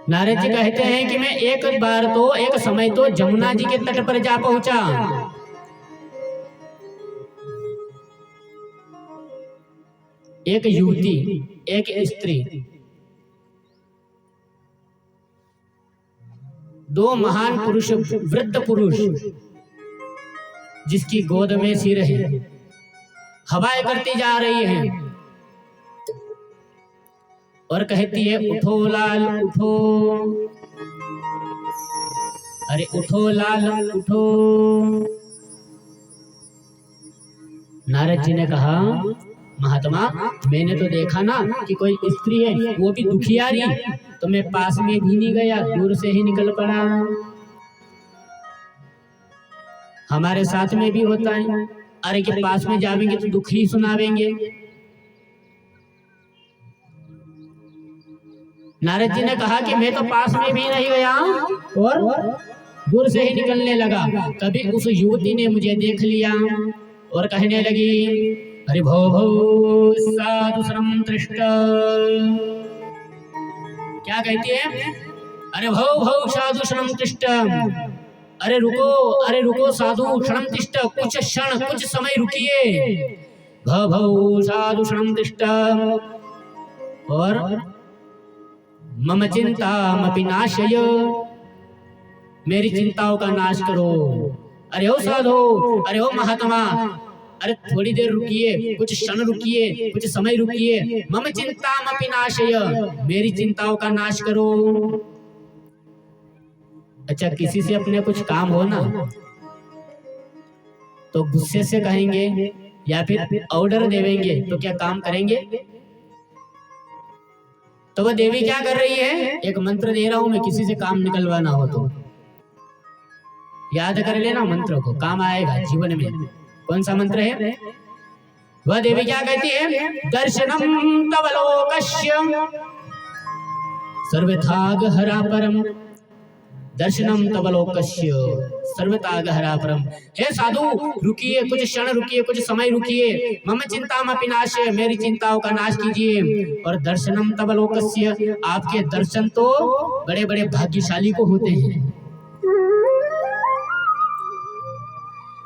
नारद जी कहते हैं कि मैं एक समय तो जमुना जी के तट पर जा पहुंचा। एक युवती, एक स्त्री, दो महान पुरुष, वृद्ध पुरुष जिसकी गोद में सिर है, हवाएं करती जा रही हैं और कहती है उठो लाल उठो, अरे उठो लाल उठो। नारद जी ने कहा महात्मा, मैंने तो देखा ना कि कोई स्त्री है, वो भी दुखियारी, तो मैं पास में भी नहीं गया, दूर से ही निकल पड़ा। हमारे साथ में भी होता है, अरे के पास में जावेंगे तो दुख ही सुनावेंगे। नारद जी ने कहा कि मैं तो पास में भी नहीं गया और दूर से ही निकलने लगा। तभी उस युवती ने मुझे देख लिया और कहने लगी अरे भो भो साधु श्रम तृष्ट। क्या कहती है? अरे भो भो साधु श्रम तृष्ट, अरे रुको साधु श्रम तिष्ठ, कुछ क्षण कुछ समय रुकिए। भो भो साधु श्रम तिष्ठ और मम चिंता मपि नाशय, मेरी चिंताओं का नाश करो। अरे ओ साधु, अरे ओ महात्मा, अरे थोड़ी देर रुकिए, कुछ क्षण रुकिए, कुछ समय रुकिए। मम चिंता मपि नाशय, मेरी चिंताओं का नाश करो। अच्छा, किसी से अपने कुछ काम हो ना तो गुस्से से कहेंगे या फिर ऑर्डर देवेंगे तो क्या काम करेंगे? तो वह देवी क्या कर रही है? एक मंत्र दे रहा हूं मैं, किसी से काम निकलवाना हो तो याद कर लेना मंत्र को, काम आएगा जीवन में। कौन सा मंत्र है? वह देवी क्या कहती है? दर्शनम तव लोकस्य सर्वथाग हरा परम, दर्शनम तव लोकस्य सर्वताग हरा परम। हे साधु रुकिए, कुछ क्षण रुकिए, कुछ समय रुकिए। मम चिंता मपि नाशय, मेरी चिंताओं का नाश कीजिए। और दर्शनम तव लोकस्य, आपके दर्शन तो बड़े बड़े भाग्यशाली को होते हैं।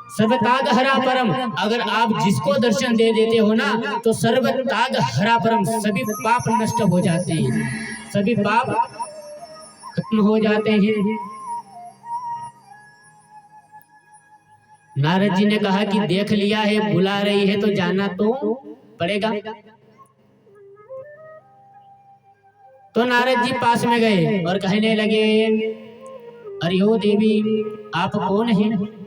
सर्वताग हरा परम, अगर आप जिसको दर्शन दे देते हो ना तो सर्वताग हरा परम, सभी पाप नष्ट हो जाते हैं, सभी पाप खत्म हो जाते हैं। नारद जी ने कहा कि देख लिया है, बुला रही है तो जाना तो पड़ेगा। तो नारद जी पास में गए और कहने लगे अरे ओ देवी, आप कौन हैं?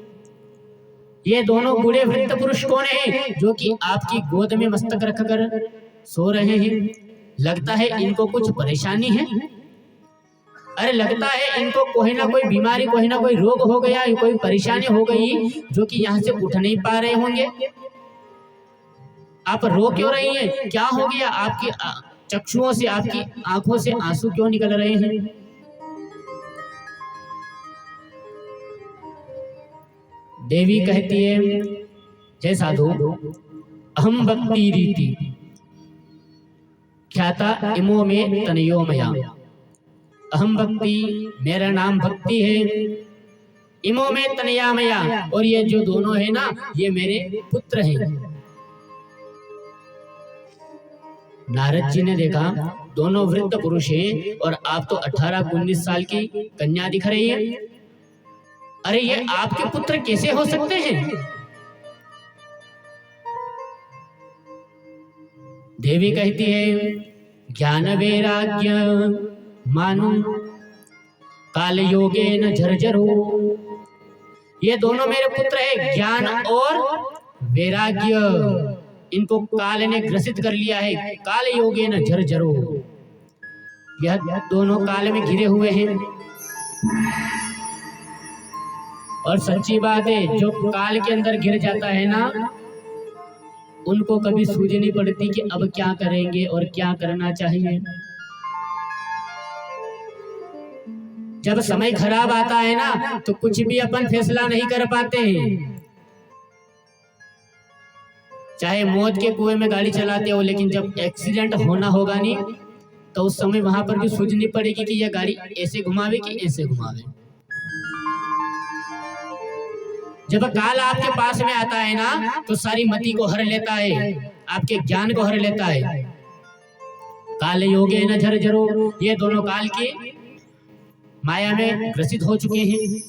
ये दोनों बूढ़े वृद्ध पुरुष कौन हैं जो कि आपकी गोद में मस्तक रखकर सो रहे हैं? लगता है इनको कुछ परेशानी है। अरे लगता है इनको कोई ना कोई बीमारी, कोई ना कोई रोग हो गया, कोई परेशानी हो गई जो कि यहाँ से उठ नहीं पा रहे होंगे। आप रो क्यों रही हैं? क्या हो गया? आपकी चक्षुओं से, आपकी आंखों से आंसू क्यों निकल रहे हैं? देवी कहती है हे साधु, अहम भक्ति रीति ख्याता इमो में तनयो मया। अहम भक्ति, मेरा नाम भक्ति है। इमो में तनया मया, और ये जो दोनों है ना ये मेरे पुत्र हैं। नारद जी ने देखा दोनों वृद्ध पुरुष हैं और आप तो 18-19 साल की कन्या दिख रही है। अरे ये आपके पुत्र कैसे हो सकते हैं? देवी कहती है ज्ञान वैराग्य मानो काल योगे न झरझरो। ये दोनों मेरे पुत्र है, ज्ञान और वैराग्य, इनको काल ने ग्रसित कर लिया है। काल योगे न झरझरो, यह दोनों काल में घिरे हुए हैं। और सच्ची बात है, जो काल के अंदर घिर जाता है ना उनको कभी सूझ नहीं पड़ती कि अब क्या करेंगे और क्या करना चाहिए। जब समय खराब आता है ना तो कुछ भी अपन फैसला नहीं कर पाते हैं। चाहे मौत के कुएं में गाड़ी चलाते हो, लेकिन जब एक्सीडेंट होना होगा नहीं तो उस समय वहां पर भी सोचनी पड़ेगी कि यह गाड़ी ऐसे घुमावे कि ऐसे घुमावे। जब काल आपके पास में आता है ना तो सारी मति को हर लेता है, आपके ज्ञान को हर लेता है। काल योगे न झरझरो, ये दोनों काल की माया में ग्रसित हो चुके हैं।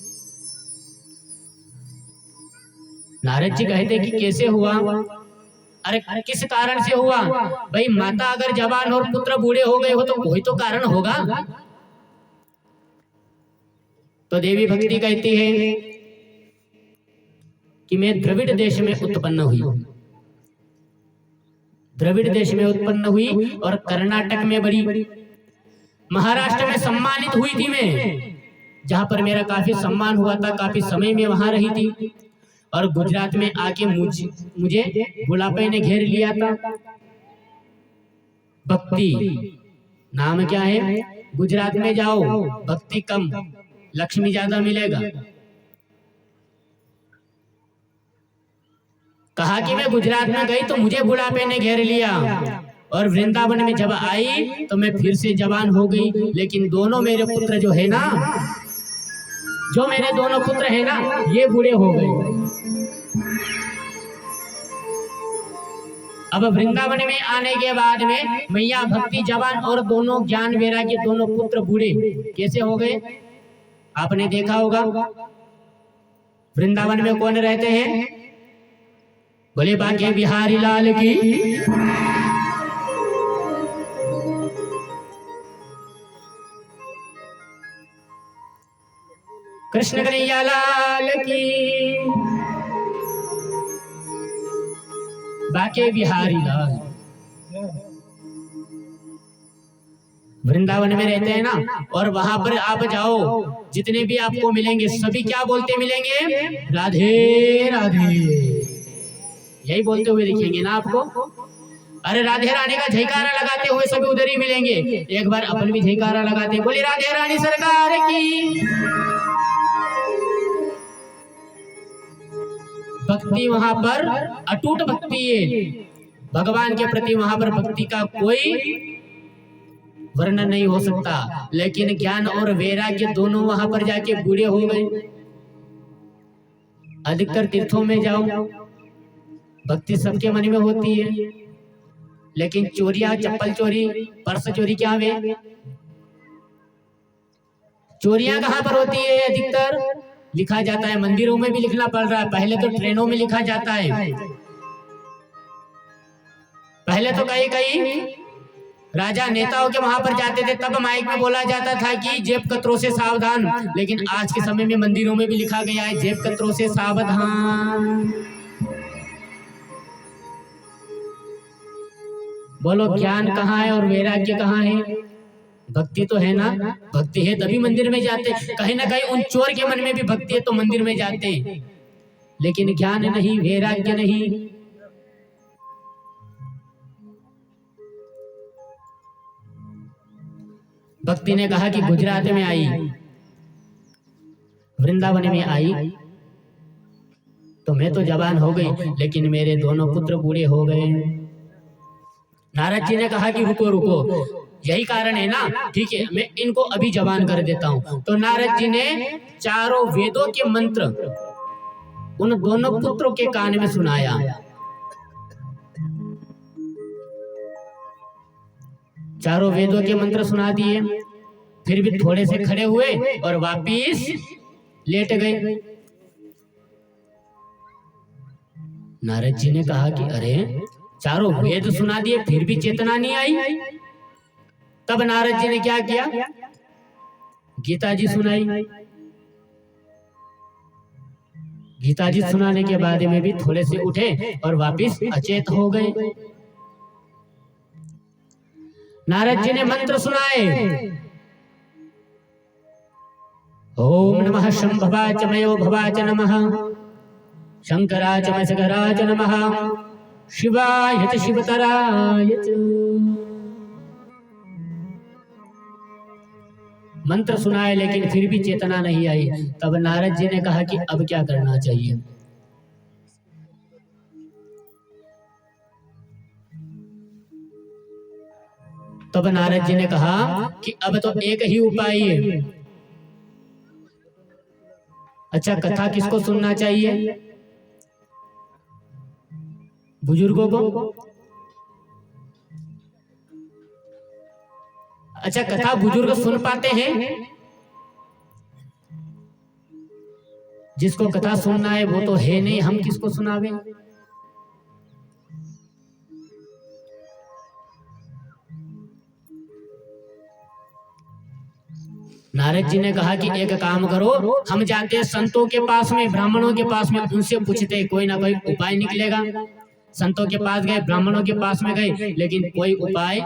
नारद जी कहते कि कैसे हुआ? अरे किस कारण से हुआ? भाई माता अगर जवान और पुत्र बूढ़े हो गए हो तो कोई तो कारण होगा। तो देवी भक्ति कहती है कि मैं द्रविड़ देश में उत्पन्न हुई, द्रविड़ देश में उत्पन्न हुई और कर्नाटक में बड़ी, महाराष्ट्र में सम्मानित हुई थी मैं, जहां पर मेरा काफी सम्मान हुआ था, काफी समय में वहां रही थी। और गुजरात में आके मुझे बुढ़ापे ने घेर लिया था। भक्ति नाम क्या है? गुजरात में जाओ, भक्ति कम, लक्ष्मी ज्यादा मिलेगा। कहा कि मैं गुजरात में गई तो मुझे बुढ़ापे ने घेर लिया, और वृंदावन में जब आई तो मैं फिर से जवान हो गई। लेकिन दोनों मेरे पुत्र जो है ना, जो मेरे दोनों पुत्र है ना, ये बूढ़े हो गए। अब वृंदावन में आने के बाद में मैया भक्ति जवान और दोनों ज्ञान वैराग्य दोनों पुत्र बूढ़े कैसे हो गए? आपने देखा होगा। वृंदावन में कौन रहते हैं? बोले बाके बिहारी लाल की। कृष्ण कन्हैया लाल की। बाके बिहारी लाल वृंदावन में रहते हैं ना, और वहां पर आप जाओ, जितने भी आपको मिलेंगे सभी क्या बोलते मिलेंगे? राधे राधे, यही बोलते हुए दिखेंगे ना आपको। अरे राधे रानी का जयकारा लगाते हुए सभी उधर ही मिलेंगे। एक बार अपन भी जयकारा लगाते, बोले राधे रानी सरकार की। भक्ति वहां पर अटूट भक्ति है, भगवान के प्रति वहां पर भक्ति का कोई वर्णन नहीं हो सकता। लेकिन ज्ञान और वैराग्य दोनों वहां पर जाके बूढ़े हो गए। अधिकतर तीर्थों में जाओ, भक्ति सबके मन में होती है, लेकिन चोरियां, चप्पल चोरी, पर्स चोरी क्या वे? चोरियां कहां पर होती है? अधिकतर लिखा जाता है, मंदिरों में भी लिखना पड़ रहा है। पहले तो ट्रेनों में लिखा जाता है, पहले तो कहीं कहीं राजा नेताओं के वहां पर जाते थे तब माइक में बोला जाता था कि जेब कतरों से सावधान। लेकिन आज के समय में मंदिरों में भी लिखा गया है जेब कतरों से सावधान। बोलो ज्ञान कहाँ है और वैराग्य कहाँ है? भक्ति तो है ना, भक्ति है तभी मंदिर में जाते। कहीं ना कहीं उन चोर के मन में भी भक्ति है तो मंदिर में जाते, लेकिन ज्ञान नहीं, वैराग्य नहीं। भक्ति ने कहा कि गुजरात में आई, वृंदावन में आई तो मैं तो जवान हो गई, लेकिन मेरे दोनों पुत्र बूढ़े हो गए। नारद जी ने कहा कि रुको रुको, यही कारण है ना, ठीक है मैं इनको अभी जवान कर देता हूं। तो नारद जी ने चारों वेदों के मंत्र उन दोनों पुत्रों के कान में सुनाया। चारों वेदों के मंत्र सुना दिए, फिर भी थोड़े से खड़े हुए और वापिस लेट गए। नारद जी ने कहा कि अरे चारों वेद सुना दिए फिर भी चेतना नहीं आई। तब नारद जी ने क्या किया? गीता जी सुनाई। गीता जी सुनाने के बाद में भी थोड़े से उठे और वापिस अचेत हो गए। नारद जी ने मंत्र सुनाए, ओम नमः शंभवाच मयो भवाच नमः, शंकराच मशकराच नमः, शिवाय च शिवतराय च। मंत्र सुनाए लेकिन फिर भी चेतना नहीं आई। तब नारद जी ने कहा कि अब क्या करना चाहिए? तब नारद जी ने कहा कि अब तो एक ही उपाय है। अच्छा, कथा किसको सुनना चाहिए? बुजुर्गों को। अच्छा, कथा बुजुर्ग सुन पाते हैं? जिसको कथा सुनना है वो तो है नहीं, हम किसको सुनावे? नारद जी ने कहा कि एक काम करो, हम जाते हैं संतों के पास में, ब्राह्मणों के पास में, उनसे पूछते कोई ना कोई उपाय निकलेगा। संतों के पास गए, ब्राह्मणों के पास में गए, लेकिन कोई उपाय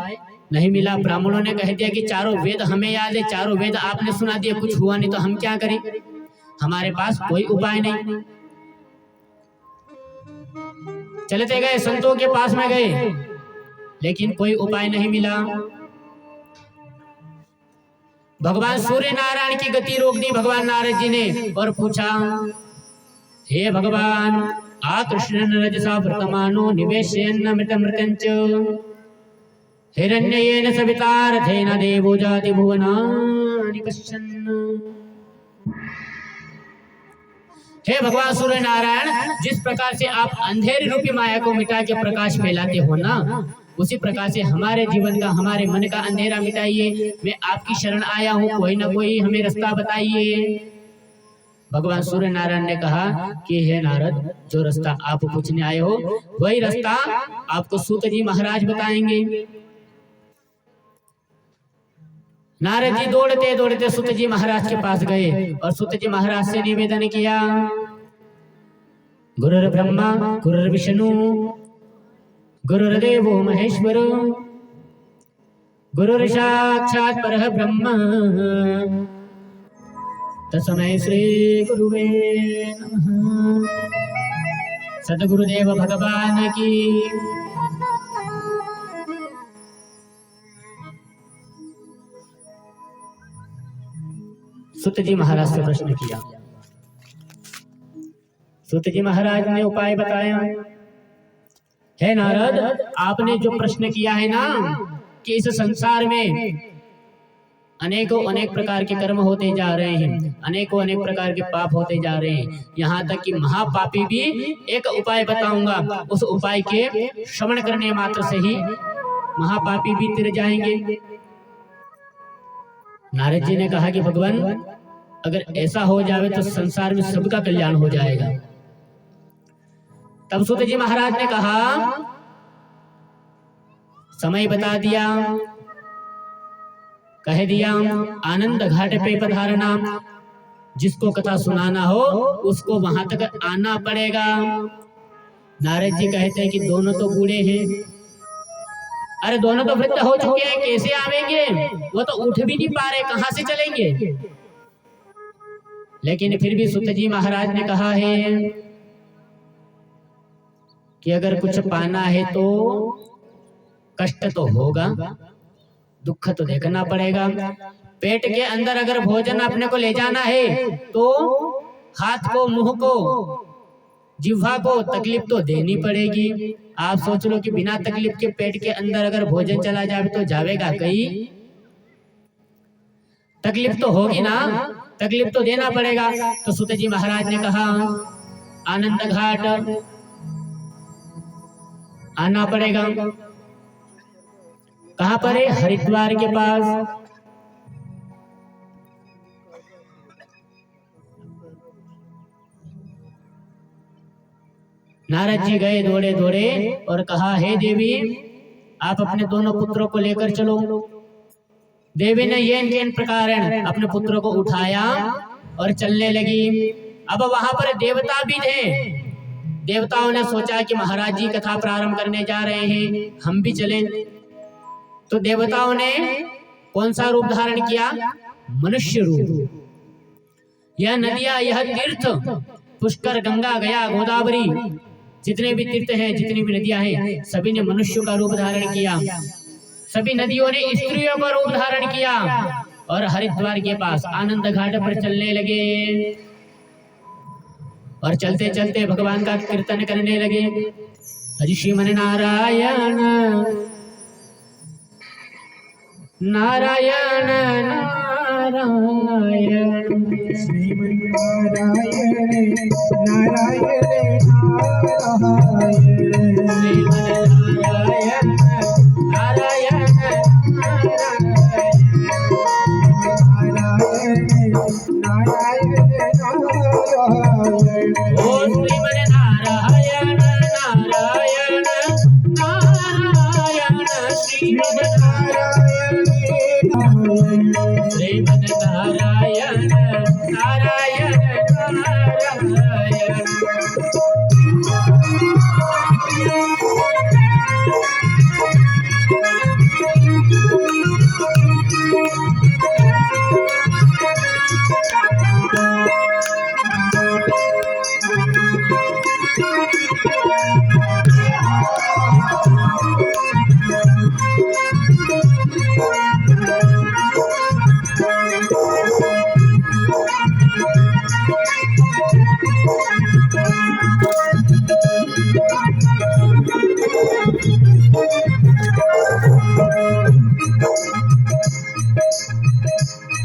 नहीं मिला। ब्राह्मणों ने कह दिया कि चारों वेद हमें याद है, चारों वेद आपने सुना दिए, कुछ हुआ नहीं तो हम क्या करें, हमारे पास कोई उपाय नहीं। चलते गए, संतों के पास में गए, लेकिन कोई उपाय नहीं मिला। भगवान सूर्य नारायण की गति रोक दी भगवान नारद जी ने और पूछा, हे भगवान, आकृष्णन रजसा वर्तमानो निवेशयन्न मृतमृतञ्च हिरण्ययेन सवितारथेन देवो जाति भुवनानि पश्यन्। हे भगवान सूर्य नारायण, जिस प्रकार से आप अंधेरी रूपी माया को मिटा के प्रकाश फैलाते हो ना, उसी प्रकार से हमारे जीवन का, हमारे मन का अंधेरा मिटाइए। मैं आपकी शरण आया हूँ, कोई ना कोई हमें रास्ता बताइए। भगवान सूर्य नारायण ने कहा कि हे नारद, जो रास्ता आप पूछने आए हो वही रास्ता आपको सूत जी महाराज बताएंगे। नारद जी दौड़ते दौड़ते सूत जी महाराज के पास गए और सूत जी महाराज से निवेदन किया, गुरुर् ब्रह्मा गुरुर्विष्णु गुरुर्देवो महेश्वर गुरुर्साक्षात् परः ब्रह्म तस्मै श्री गुरुवे नमः। सद्गुरुदेव भगवान की। सूत जी महाराज से प्रश्न किया। सूत जी महाराज ने उपाय बताया। हे नारद, आपने जो प्रश्न किया है ना कि इस संसार में अनेकों अनेक प्रकार के कर्म होते जा रहे हैं, अनेकों अनेक प्रकार के पाप होते जा रहे हैं, यहाँ तक कि महापापी भी एक उपाय बताऊंगा, उस उपाय के श्रवण करने मात्र से ही महापापी भी तिर जाएंगे। नारद जी ने कहा कि भगवान, अगर ऐसा हो जाए तो संसार में सबका कल्याण हो जाएगा। तब सूत जी महाराज ने कहा, समय बता दिया, कह दिया, आनंद घाट पे पधारना, जिसको कथा सुनाना हो उसको वहां तक आना पड़ेगा। नारद जी कहते हैं कि दोनों तो बूढ़े हैं। अरे दोनों तो वृद्ध हो चुके हैं, कैसे आवेंगे, वो तो उठ भी नहीं पा रहे, कहां से चलेंगे। लेकिन फिर भी सूत जी महाराज ने कहा है कि अगर कुछ पाना है तो कष्ट तो होगा, दुख तो देखना पड़ेगा। पेट के अंदर अगर भोजन अपने को ले जाना है तो हाथ को, मुंह को, जिह्वा को तकलीफ तो देनी पड़ेगी। आप सोच लो कि बिना तकलीफ के पेट के अंदर अगर भोजन चला जाए तो जावेगा कहीं, तकलीफ तो होगी ना, तकलीफ तो देना पड़ेगा। तो सूत जी महाराज ने कहा, आनंद घाट आना पड़ेगा। कहां पर है? हरिद्वार के पास। नारद जी गए दौड़े दौड़े और कहा, हे देवी, आप अपने दोनों पुत्रों को लेकर चलो। देवी ने ये प्रकार अपने पुत्रों को उठाया और चलने लगी। अब वहां पर देवता भी थे। देवताओं ने सोचा कि महाराज जी कथा प्रारंभ करने जा रहे हैं, हम भी चलें। तो देवताओं ने कौन सा रूप धारण किया? मनुष्य रूप। यह नदियां, यह तीर्थ, पुष्कर, गंगा, गया, गोदावरी, जितने भी तीर्थ हैं, जितनी भी नदियां हैं, सभी ने मनुष्य का रूप धारण किया। सभी नदियों ने स्त्रियों का रूप धारण किया और हरिद्वार के पास आनंद घाट पर चलने लगे। और चलते चलते भगवान का कीर्तन करने लगे। हरि श्रीमन नारायण नारायण नारायण श्रीमन्नारायण नारायण श्रीमन्नारायण नारायण ओ श्रीमन्नारायण नारायण नारायण श्रीमन्नारायण श्रीमन्नारायण नारायण नारायण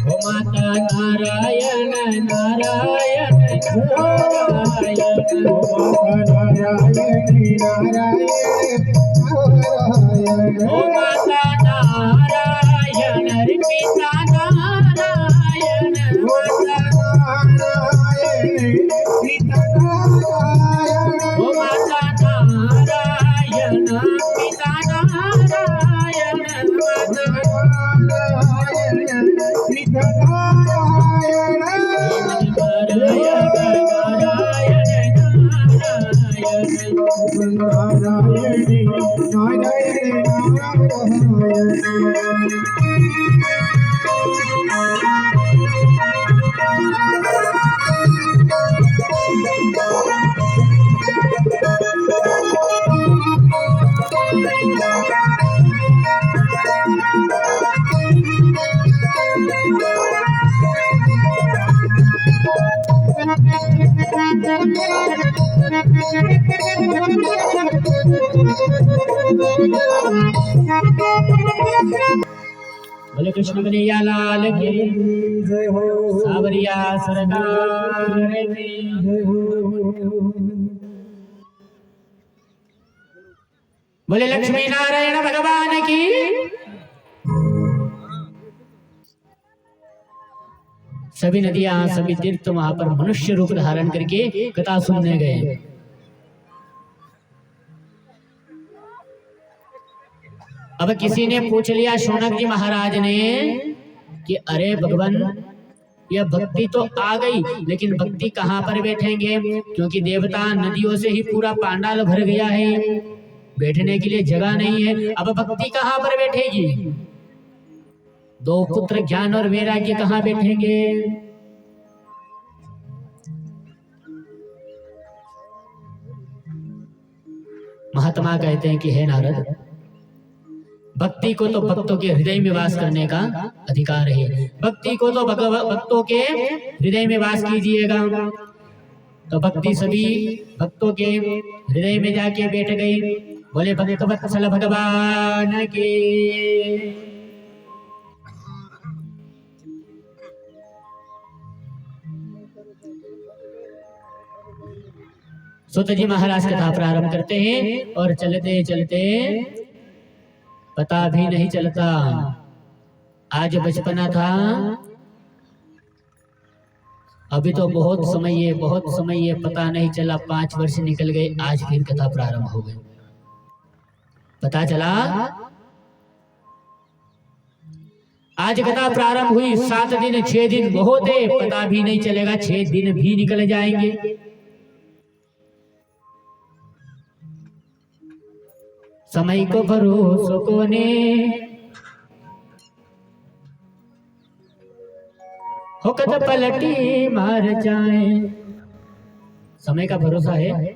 ओ माता नारायण नारायण नारायण ओ माता नारायण रे पिता नारायण माता ओ माता नारायण पिता नारायण माता बोले कृष्ण कन्हैया लाल की जय हो सावरिया सरकार की जय हो बोले लक्ष्मी नारायण भगवान की सभी नदियां सभी तीर्थ वहां पर मनुष्य रूप धारण करके कथा सुनने गए। अब किसी ने पूछ लिया शौनक जी महाराज ने कि अरे भगवान यह भक्ति तो आ गई लेकिन भक्ति कहाँ पर बैठेंगे, क्योंकि देवता नदियों से ही पूरा पांडाल भर गया है, बैठने के लिए जगह नहीं है। अब भक्ति कहाँ पर बैठेगी? दो पुत्र ज्ञान और वैराग्य कहाँ बैठेंगे? महात्मा कहते हैं कि हे नारद, भक्ति को तो भक्तों के हृदय में वास करने का अधिकार है। भक्ति को तो भक्तों के हृदय में वास कीजिएगा। तो भक्ति सभी भक्तों के हृदय में जाके बैठ गई। बोले भक्त वत्सल भगवान के। सुत जी महाराज कथा प्रारंभ करते हैं और चलते चलते पता भी नहीं चलता। आज बचपना था, अभी तो बहुत समय है, पता नहीं चला 5 वर्ष निकल गए, आज फिर कथा प्रारंभ हो गई। पता चला आज कथा प्रारंभ हुई, 7 दिन 6 दिन बहुत है, पता भी नहीं चलेगा 6 दिन भी निकल जाएंगे। समय को भरोसो कोने होकत पलटी मार जाए। समय का भरोसा है।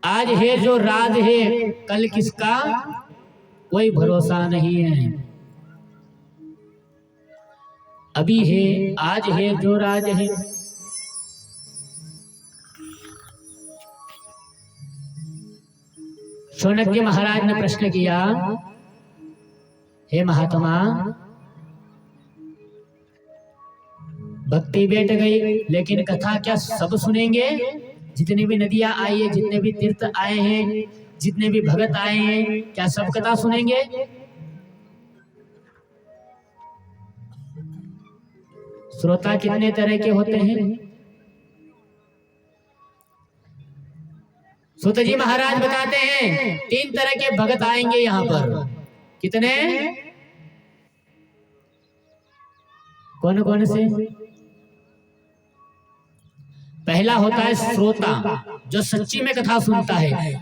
आज है जो राज है, कल किसका कोई भरोसा नहीं है। अभी है, आज है जो राज है। शौनक जी महाराज ने प्रश्न किया हे महात्मा, भक्ति बैठ गई, लेकिन कथा क्या सब सुनेंगे? जितनी भी नदियां आई है, जितने भी तीर्थ आए हैं, जितने भी भगत आए हैं, क्या सब कथा सुनेंगे? श्रोता कितने तरह के होते हैं? सूत जी महाराज बताते हैं 3 तरह के भगत आएंगे यहाँ पर। कितने? कौन कौन से? पहला होता है श्रोता, जो सच्ची में कथा सुनता है,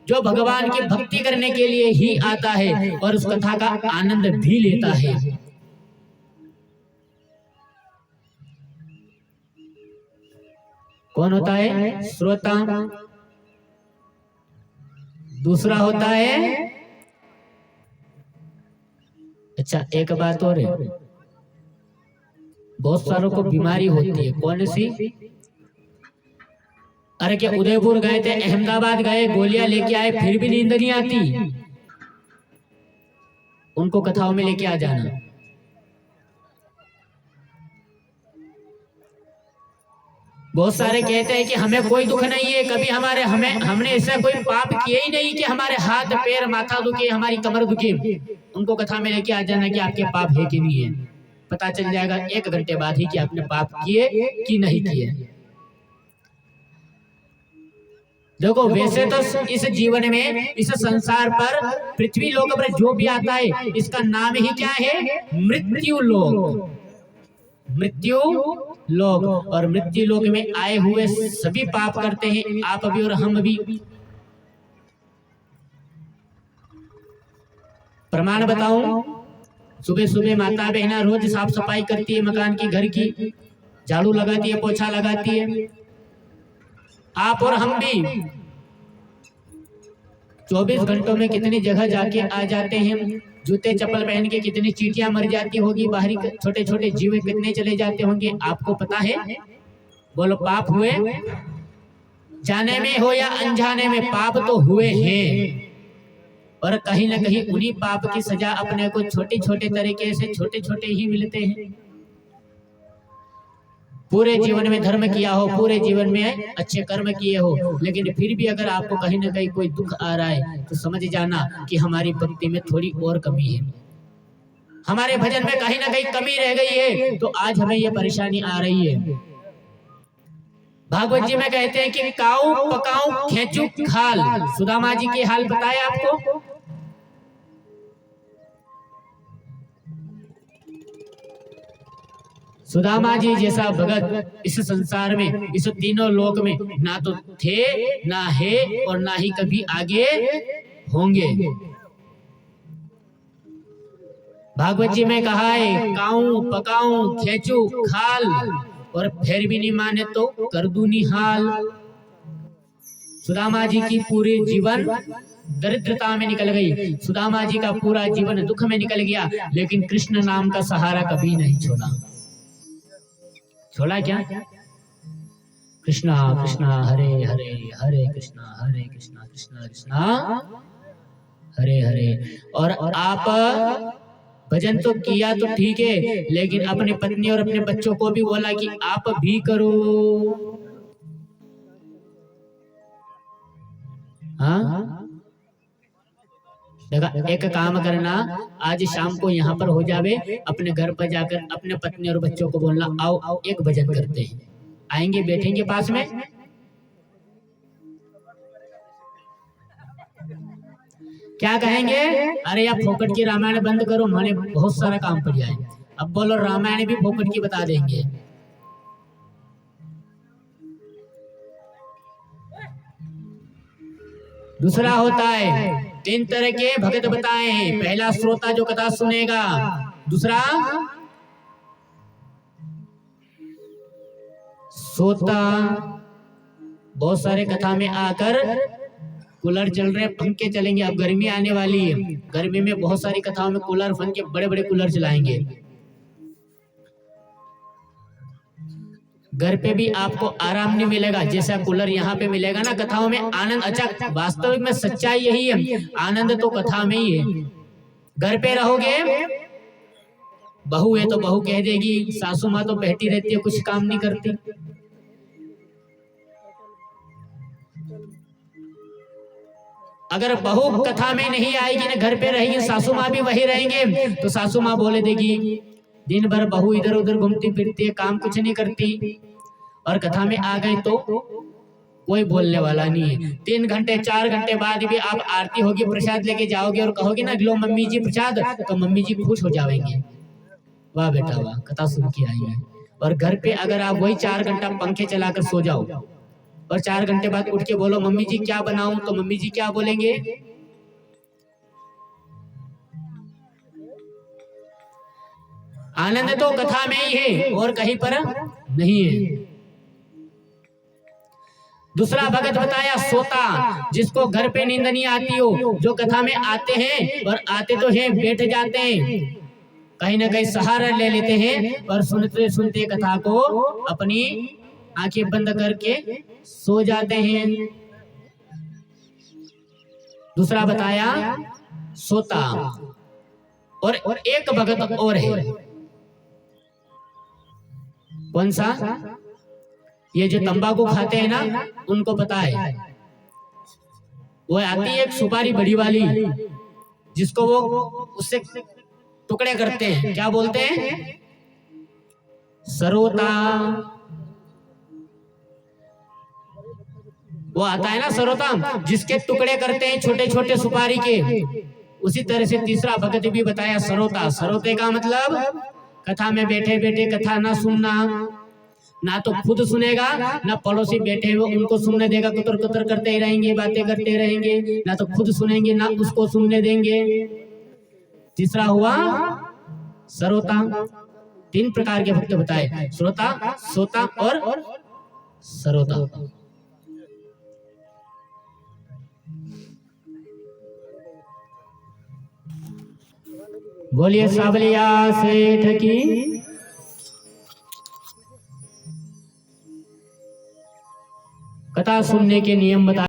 जो भगवान की भक्ति करने के लिए ही आता है और उस कथा का आनंद भी लेता है। कौन होता है? श्रोता। दूसरा होता है, अच्छा एक बात और है, बहुत सारों को बीमारी होती है। कौन सी? अरे क्या उदयपुर गए थे, अहमदाबाद गए, गोलियां लेके आए, फिर भी नींद नहीं आती? उनको कथाओं में लेके आ जाना। बहुत सारे कहते हैं कि हमें कोई दुख नहीं है, कभी हमने ऐसा कोई पाप किया ही नहीं कि हमारे हाथ पैर माथा दुखे, हमारी कमर दुखे। उनको कथा में लेके आ जाना कि आपके पाप है कि नहीं है। पता चल जाएगा 1 घंटे बाद ही कि आपने पाप किए कि नहीं किए। देखो, वैसे तो इस जीवन में, इस संसार पर, पृथ्वी लोक पर जो भी आता है, इसका नाम ही क्या है? मृत्यु लोक। मृत्यु लोक। और मृत्यु लोक में आए हुए सभी पाप करते हैं, आप भी और हम भी। प्रमाण बताऊं? सुबह सुबह माता बहना रोज साफ सफाई करती है मकान की, घर की, झाड़ू लगाती है, पोछा लगाती है। आप और हम भी 24 घंटों में कितनी जगह जाके आ जाते हैं। जूते चप्पल पहन के कितनी चींटियां मर जाती होगी, बाहरी छोटे छोटे जीव कितने चले जाते होंगे, आपको पता है? बोलो, पाप हुए? जाने में हो या अनजाने में, पाप तो हुए हैं। और कहीं ना कहीं उन्हीं पाप की सजा अपने को छोटे छोटे तरीके से, छोटे छोटे ही मिलते हैं। पूरे जीवन में धर्म किया हो, पूरे जीवन में अच्छे कर्म किए हो, लेकिन फिर भी अगर आपको कहीं ना कहीं कोई दुख आ रहा है, तो समझ जाना कि हमारी भक्ति में थोड़ी और कमी है, हमारे भजन में कहीं ना कहीं कमी रह गई है, तो आज हमें ये परेशानी आ रही है। भागवत जी में कहते हैं कि काऊ पकाऊ खेचू खाल। सुदामा जी के हाल बताया आपको। सुदामा जी जैसा भगत इस संसार में, इस तीनों लोक में ना तो थे, ना है और ना ही कभी आगे होंगे। भागवत जी में कहा है, काऊ पकाऊ खेचू खाल, और फिर भी नहीं माने तो कर दूं निहाल। सुदामा जी की पूरी जीवन दरिद्रता में निकल गई, सुदामा जी का पूरा जीवन दुख में निकल गया, लेकिन कृष्ण नाम का सहारा कभी नहीं छोड़ा। छोड़ा क्या? कृष्णा कृष्णा हरे हरे, हरे कृष्णा कृष्णा कृष्णा हरे हरे। और आप भजन तो किया तो ठीक है, लेकिन अपनी पत्नी और अपने बच्चों को भी बोला कि आप भी करो। हाँ, देखा, एक काम करना, आज शाम को यहाँ पर हो जावे, अपने घर पर जाकर अपने पत्नी और बच्चों को बोलना, आओ एक भजन करते हैं। आएंगे, बैठेंगे पास में, क्या कहेंगे? अरे यार, फोकट की रामायण बंद करो, मैंने बहुत सारा काम पड़ जाए। अब बोलो, रामायण भी फोकट की बता देंगे। दूसरा होता है, 3 तरह के भगत बताए हैं। पहला श्रोता, जो कथा सुनेगा। दूसरा श्रोता, बहुत सारे कथा में आकर, कूलर चल रहे, पंखे चलेंगे, अब गर्मी आने वाली है, गर्मी में बहुत सारी कथाओं में कूलर, पंखे, बड़े बड़े कूलर चलाएंगे। घर पे भी आपको आराम नहीं मिलेगा, जैसा कूलर यहाँ पे मिलेगा ना, कथाओं में आनंद। अच्छा, वास्तविक में सच्चाई यही है, आनंद तो कथा में ही है। घर पे रहोगे, बहू है तो बहू कह देगी, सासू माँ तो बैठी रहती है, कुछ काम नहीं करती। अगर बहू कथा में नहीं आएगी ना, घर पे रहेगी, सासू माँ भी वही रहेंगे, तो सासू माँ बोले देगी दिन भर बहू इधर उधर घूमती फिरती है, काम कुछ नहीं करती, और कथा में आ गए तो कोई बोलने वाला नहीं है। 3 घंटे 4 घंटे बाद भी आप आरती होगी, प्रसाद लेके जाओगे और कहोगे ना लो मम्मी जी प्रसाद, तो मम्मी जी खुश हो जाएंगे, वाह बेटा वाह कथा सुन के आई है। और घर पे अगर आप वही 4 घंटा पंखे चलाकर सो जाओ और 4 घंटे बाद उठ के बोलो मम्मी जी क्या बनाऊं, तो मम्मी जी क्या बोलेंगे? आनंद तो कथा में ही है और कहीं पर नहीं है। दूसरा भगत बताया सोता, जिसको घर पे नींद नहीं आती हो, जो कथा में आते हैं और आते तो हैं बैठ जाते हैं, कहीं ना कहीं सहारा ले लेते हैं और सुनते सुनते कथा को अपनी आंखें बंद करके सो जाते हैं। दूसरा बताया सोता। और एक भगत और है, कौन सा? ये जो तंबाकू खाते हैं ना, उनको पता है, वो आती है एक सुपारी बड़ी वाली, जिसको वो उससे टुकड़े करते हैं, क्या बोलते हैं? सरोता। वो आता है ना सरोता, जिसके टुकड़े करते हैं छोटे छोटे सुपारी के। उसी तरह से तीसरा भगत भी बताया सरोता। सरोते का मतलब कथा में बैठे बैठे कथा ना सुनना, ना तो खुद सुनेगा, ना पड़ोसी बैठे हुए उनको सुनने देगा, कुतर कुतर करते ही रहेंगे, बातें करते रहेंगे, ना तो खुद सुनेंगे ना उसको सुनने देंगे। तीसरा हुआ सरोता। 3 प्रकार के भक्त बताए, श्रोता, सोता और सरोता। बोलिए सावलिया सेठ की। कथा सुनने के नियम बता